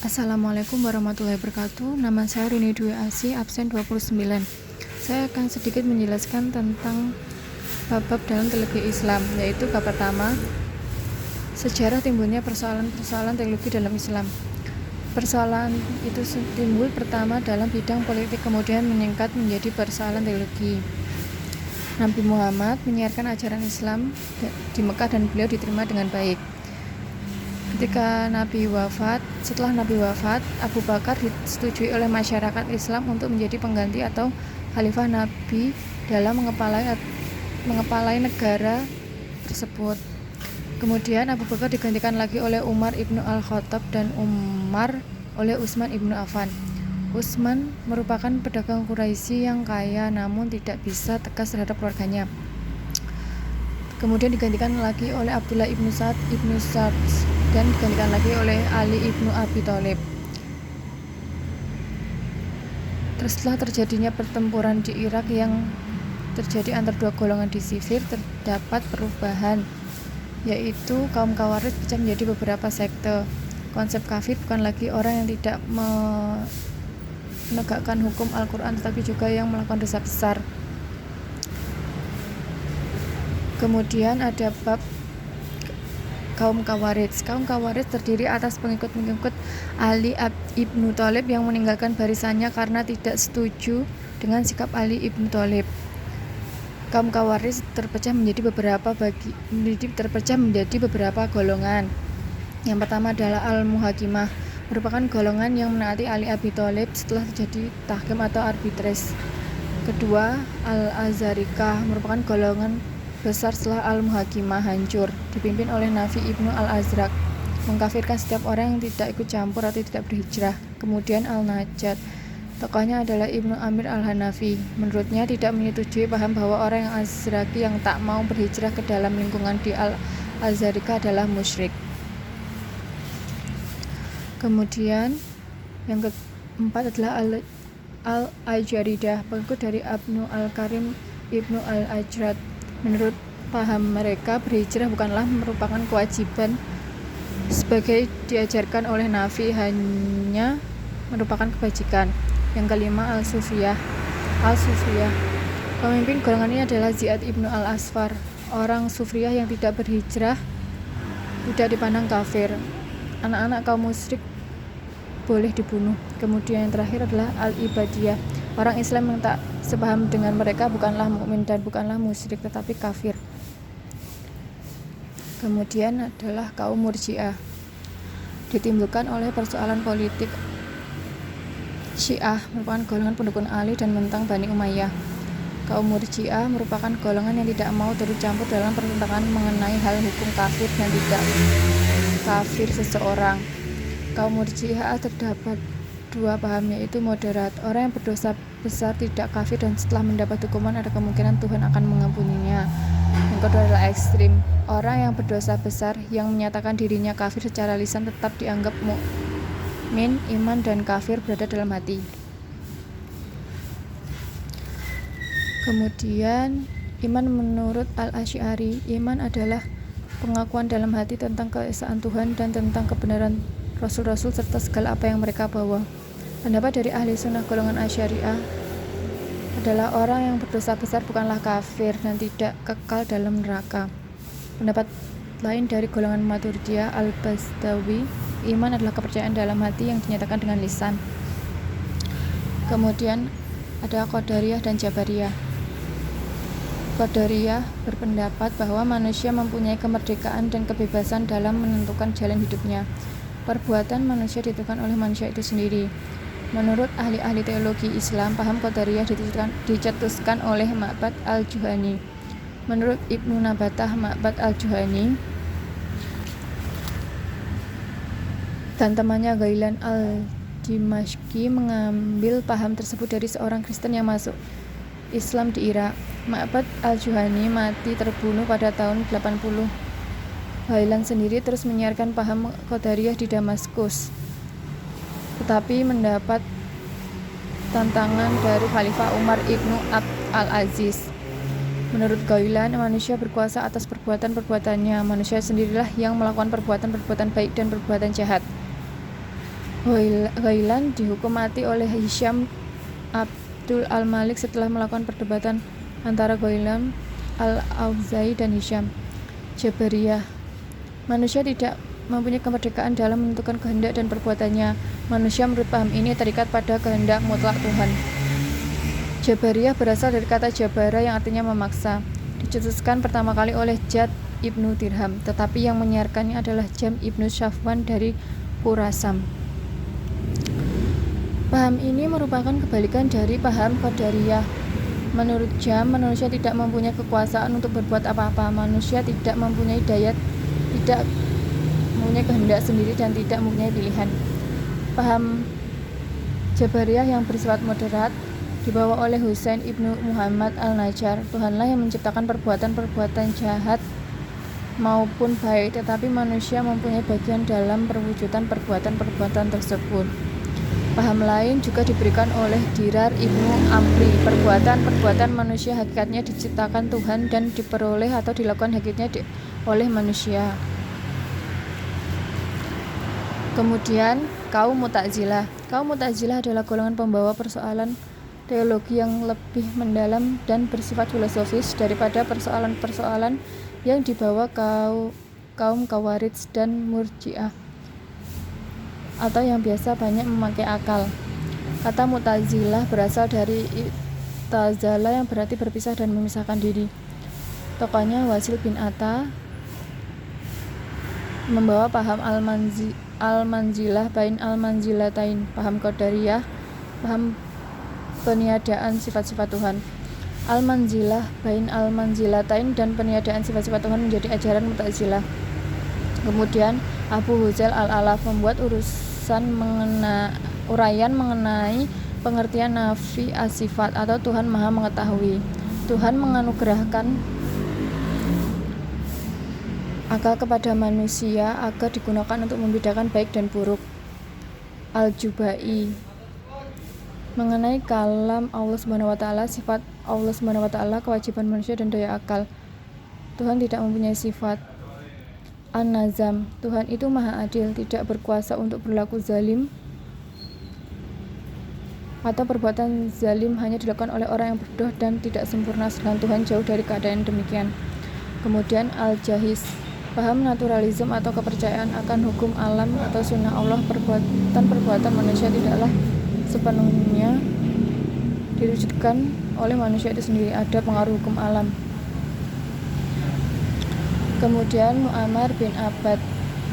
Assalamualaikum warahmatullahi wabarakatuh. Nama saya Rini Dwi Asi, absen 29. Saya akan sedikit menjelaskan tentang bab-bab dalam teologi Islam, yaitu bab pertama, sejarah timbulnya persoalan-persoalan teologi dalam Islam. Persoalan itu timbul pertama dalam bidang politik, kemudian meningkat menjadi persoalan teologi. Nabi Muhammad menyiarkan ajaran Islam di Mekah dan beliau diterima dengan baik. Setelah Nabi wafat, Abu Bakar disetujui oleh masyarakat Islam untuk menjadi pengganti atau khalifah Nabi dalam mengepalai negara tersebut. Kemudian Abu Bakar digantikan lagi oleh Umar ibnu Al-Khattab dan Umar oleh Utsman ibnu Affan. Utsman merupakan pedagang Quraisy yang kaya namun tidak bisa tegas terhadap keluarganya. Kemudian digantikan lagi oleh Abdullah ibnu Sa'ad ibnu Sa'ad dan digantikan lagi oleh Ali ibnu Abi Thalib. Setelah terjadinya pertempuran di Irak yang terjadi antara dua golongan di sifir, terdapat perubahan, yaitu kaum Khawarij pecah menjadi beberapa sekte. Konsep kafir bukan lagi orang yang tidak menegakkan hukum Al-Quran, tetapi juga yang melakukan dosa besar. Kemudian ada bab kaum Khawarij. Kaum Khawarij terdiri atas pengikut-pengikut Ali ibnu Thalib yang meninggalkan barisannya karena tidak setuju dengan sikap Ali ibnu Thalib. Kaum Khawarij terpecah menjadi beberapa golongan. Yang pertama adalah Al-Muhakimah, merupakan golongan yang menaati Ali Abi Thalib setelah terjadi tahkim atau arbitris. Kedua, Al-Azharikah, merupakan golongan besar setelah Al-Muhakimah hancur, dipimpin oleh Nafi ibnu Al-Azraq, mengkafirkan setiap orang yang tidak ikut campur atau tidak berhijrah. Kemudian Al-Najjad, tokohnya adalah Ibnu Amir Al-Hanafi. Menurutnya tidak menyetujui paham bahwa orang yang Azraqi yang tak mau berhijrah ke dalam lingkungan di Al-Azharikah adalah musyrik. Kemudian yang keempat adalah Al-Ajaridah, pengikut dari Abnu Al-Karim ibnu Al-Ajrad. Menurut paham mereka, berhijrah bukanlah merupakan kewajiban sebagai diajarkan oleh Nafi, hanya merupakan kebajikan. Yang kelima, Al-Sufiyah. Pemimpin golongan ini adalah Ziyad ibnu Al-Asfar. Orang Sufiyah yang tidak berhijrah tidak dipandang kafir. Anak-anak kaum musyrik boleh dibunuh. Kemudian yang terakhir adalah Al-Ibadiyah. Orang Islam yang tak sepaham dengan mereka bukanlah mukmin dan bukanlah musyrik tetapi kafir. Kemudian adalah kaum Murji'ah, ditimbulkan oleh persoalan politik. Syiah merupakan golongan pendukung Ali dan menentang Bani Umayyah. Kaum Murji'ah merupakan golongan yang tidak mau turut campur dalam pertentangan mengenai hal hukum kafir dan tidak kafir seseorang. Kaum Murji'ah terdapat dua paham, yaitu moderat. Orang yang berdosa besar tidak kafir dan setelah mendapat hukuman ada kemungkinan Tuhan akan mengampuninya. Yang kedua adalah ekstrim. Orang yang berdosa besar yang menyatakan dirinya kafir secara lisan tetap dianggap mukmin, iman dan kafir berada dalam hati. Kemudian iman menurut Al-Asy'ari, iman adalah pengakuan dalam hati tentang keesaan Tuhan dan tentang kebenaran Rasul-Rasul serta segala apa yang mereka bawa. Pendapat dari ahli sunnah golongan Asy'ariyah adalah orang yang berdosa besar bukanlah kafir dan tidak kekal dalam neraka. Pendapat lain dari golongan Maturidiyah Al-Bastawi, iman adalah kepercayaan dalam hati yang dinyatakan dengan lisan. Kemudian ada Qadariyah dan Jabariyah. Qadariyah berpendapat bahwa manusia mempunyai kemerdekaan dan kebebasan dalam menentukan jalan hidupnya. Perbuatan manusia ditentukan oleh manusia itu sendiri. Menurut ahli-ahli teologi Islam, paham Qadariyah dicetuskan oleh Ma'bad al-Juhani. Menurut Ibnu Nabatah, Ma'bad al-Juhani dan temannya Ghailan al-Dimashqi mengambil paham tersebut dari seorang Kristen yang masuk Islam di Irak. Ma'bad al-Juhani mati terbunuh pada tahun 80. Ghailan sendiri terus menyiarkan paham Qadariyah di Damaskus, tetapi mendapat tantangan dari Khalifah Umar ibnu Abd al-Aziz. Menurut Ghailan, manusia berkuasa atas perbuatan-perbuatannya. Manusia sendirilah yang melakukan perbuatan-perbuatan baik dan perbuatan jahat. Ghailan dihukum mati oleh Hisham Abdul al-Malik setelah melakukan perdebatan antara Ghailan al-Auza'i dan Hisham. Jabariyah. Manusia tidak mempunyai kemerdekaan dalam menentukan kehendak dan perbuatannya. Manusia menurut paham ini terikat pada kehendak mutlak Tuhan. Jabariyah berasal dari kata jabara yang artinya memaksa. Dicetuskan pertama kali oleh Jad ibnu Dirham, tetapi yang menyiarkannya adalah Jam ibnu Syafwan dari Khurasam. Paham ini merupakan kebalikan dari paham Qadariyah. Menurut Jam, manusia tidak mempunyai kekuasaan untuk berbuat apa-apa. Manusia tidak mempunyai daya, tidak mempunyai kehendak sendiri dan tidak mempunyai pilihan. Paham Jabariyah yang bersifat moderat dibawa oleh Husain ibnu Muhammad al-Najjar. Tuhanlah yang menciptakan perbuatan-perbuatan jahat maupun baik, tetapi manusia mempunyai bagian dalam perwujudan perbuatan-perbuatan tersebut. Paham lain juga diberikan oleh Dirar ibnu Amri. Perbuatan-perbuatan manusia hakikatnya diciptakan Tuhan dan diperoleh atau dilakukan hakikatnya oleh manusia. Kemudian kaum Mu'tazilah. Kaum Mu'tazilah adalah golongan pembawa persoalan teologi yang lebih mendalam dan bersifat filosofis daripada persoalan-persoalan yang dibawa kaum Khawarij dan Murji'ah, atau yang biasa banyak memakai akal. Kata Mu'tazilah berasal dari i'tazala yang berarti berpisah dan memisahkan diri. Tokohnya Wasil bin Atta membawa paham al-manzilah bain al-manzilatain, paham Qadariyah, paham peniadaan sifat-sifat Tuhan. Al-manzilah bain al-manzilatain dan peniadaan sifat-sifat Tuhan menjadi ajaran Mu'tazilah. Kemudian Abu Huzail al-Alaf membuat uraian mengenai pengertian nafi as-sifat atau Tuhan Maha mengetahui. Tuhan menganugerahkan akal kepada manusia agar digunakan untuk membedakan baik dan buruk. Al-Jubai mengenai kalam Allah Subhanahu wa taala, sifat Allah Subhanahu wa taala, kewajiban manusia dan daya akal. Tuhan tidak mempunyai sifat. An-Nazam, Tuhan itu maha adil, tidak berkuasa untuk berlaku zalim, atau perbuatan zalim hanya dilakukan oleh orang yang bodoh dan tidak sempurna, sedangkan Tuhan jauh dari keadaan demikian. Kemudian Al-Jahiz, paham naturalisme atau kepercayaan akan hukum alam atau sunnah Allah. Perbuatan manusia tidaklah sepenuhnya diwujudkan oleh manusia itu sendiri, ada pengaruh hukum alam. Kemudian Mu'ammar bin Abbad,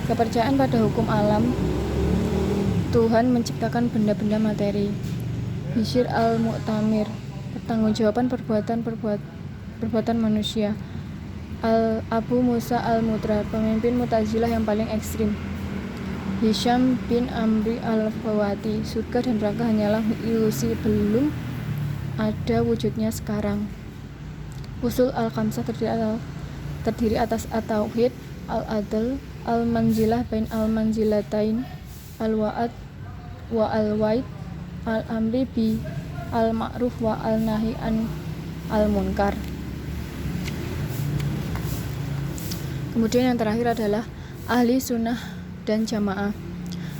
kepercayaan pada hukum alam, Tuhan menciptakan benda-benda materi. Bishr al-Mu'tamir, pertanggungjawaban perbuatan manusia. Abu Musa al-Mudra, pemimpin Mu'tazilah yang paling ekstrim. Hisham bin Amri al-Fawati, surga dan neraka hanyalah ilusi, belum ada wujudnya sekarang. Usul al-Khamsah terdiri atas at-tauhid, al-adl, al-manzilah bain al-manzilatain, al-wa'ad wa al-waid, al-amri bi al-ma'ruf wa al-nahi an al-munkar. Kemudian yang terakhir adalah ahli sunnah dan jamaah.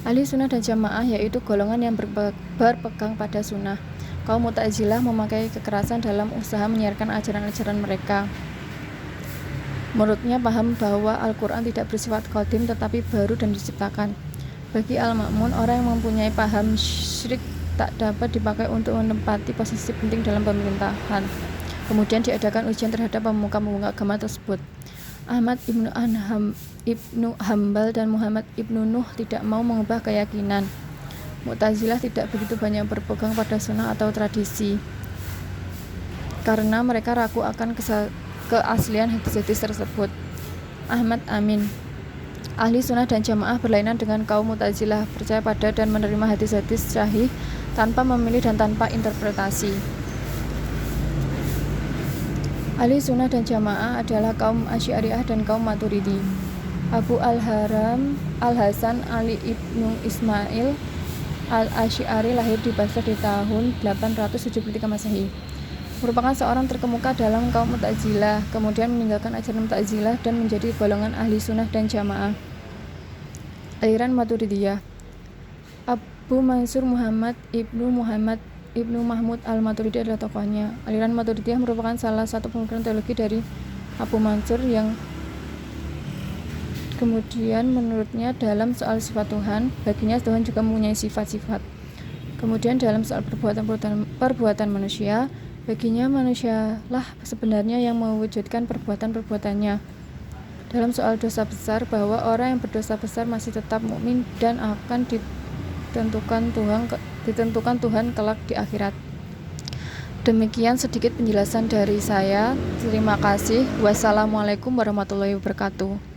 Ahli sunnah dan jamaah yaitu golongan yang berpegang pada sunnah. Kaum Mu'tazilah memakai kekerasan dalam usaha menyiarkan ajaran-ajaran mereka. Menurutnya paham bahwa Al-Quran tidak bersifat qadim tetapi baru dan diciptakan. Bagi Al-Ma'mun, orang yang mempunyai paham syirik tak dapat dipakai untuk menempati posisi penting dalam pemerintahan. Kemudian diadakan ujian terhadap pemuka-pemuka agama tersebut. Ahmad ibnu Hambal dan Muhammad ibnu Nuh tidak mau mengubah keyakinan. Mu'tazilah tidak begitu banyak berpegang pada sunnah atau tradisi karena mereka ragu akan keaslian hadis-hadis tersebut. Ahmad Amin, ahli sunnah dan jamaah berlainan dengan kaum Mu'tazilah, percaya pada dan menerima hadis-hadis sahih tanpa memilih dan tanpa interpretasi. Ahli sunnah dan jamaah adalah kaum Asy'ariyah dan kaum Maturidi. Abu al-Haram al-Hasan Ali ibnu Ismail al-Asy'ari lahir di Basrah di tahun 873 Masehi. Merupakan seorang terkemuka dalam kaum Mu'tazilah, kemudian meninggalkan ajaran Mu'tazilah dan menjadi golongan ahli sunnah dan jamaah. Aliran Maturidiyah. Abu Mansur Muhammad Ibnu Mahmud al-Maturidi adalah tokohnya. Aliran Maturidiyah merupakan salah satu pemikiran teologi dari Abu Mansur yang kemudian menurutnya dalam soal sifat Tuhan, baginya Tuhan juga mempunyai sifat-sifat. Kemudian dalam soal perbuatan manusia, baginya manusialah sebenarnya yang mewujudkan perbuatan-perbuatannya. Dalam soal dosa besar, bahwa orang yang berdosa besar masih tetap mukmin dan akan ditentukan Tuhan kelak di akhirat. Demikian sedikit penjelasan dari saya. Terima kasih. Wassalamualaikum warahmatullahi wabarakatuh.